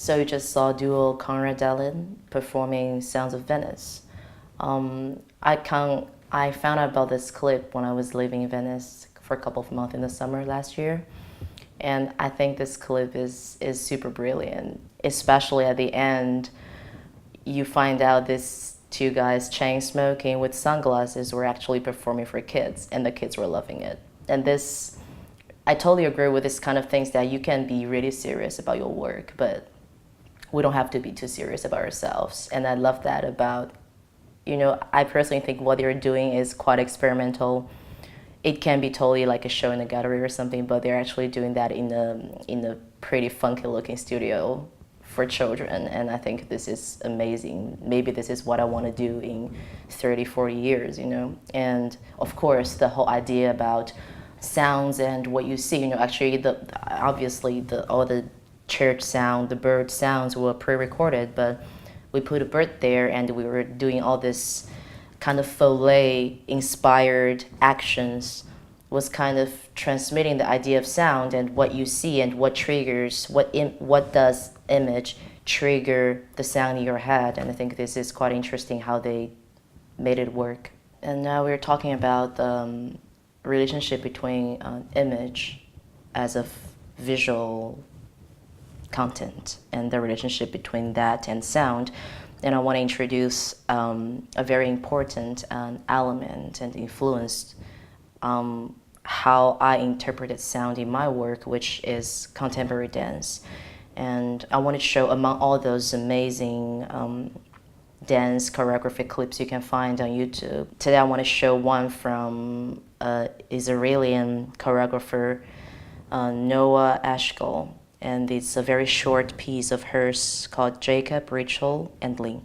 So you just saw duo Conrad Dallin performing Sounds of Venice. I found out about this clip when I was living in Venice for a couple of months in the summer last year. And I think this clip is super brilliant, especially at the end. You find out these two guys chain smoking with sunglasses were actually performing for kids, and the kids were loving it. And this, I totally agree with this kind of things that you can be really serious about your work, but we don't have to be too serious about ourselves. And I love that about, I personally think what they're doing is quite experimental. It can be totally like a show in a gallery or something, but they're actually doing that in a pretty funky looking studio for children, and I think this is amazing. Maybe this is what I want to do in 30, 40 years, And of course, the whole idea about sounds and what you see, actually, obviously all the church sound, the bird sounds were pre-recorded, but we put a bird there, and we were doing all this kind of Foley-inspired actions, was kind of transmitting the idea of sound and what you see and what triggers, what does image trigger the sound in your head. And I think this is quite interesting how they made it work. And now we're talking about the relationship between image as a visual content and the relationship between that and sound. And I want to introduce a very important element and influence how I interpreted sound in my work, which is contemporary dance. And I want to show, among all those amazing dance choreography clips you can find on YouTube, today I want to show one from Israeli choreographer Noah Eshkol. And it's a very short piece of hers called Jacob, Rachel, and Lee.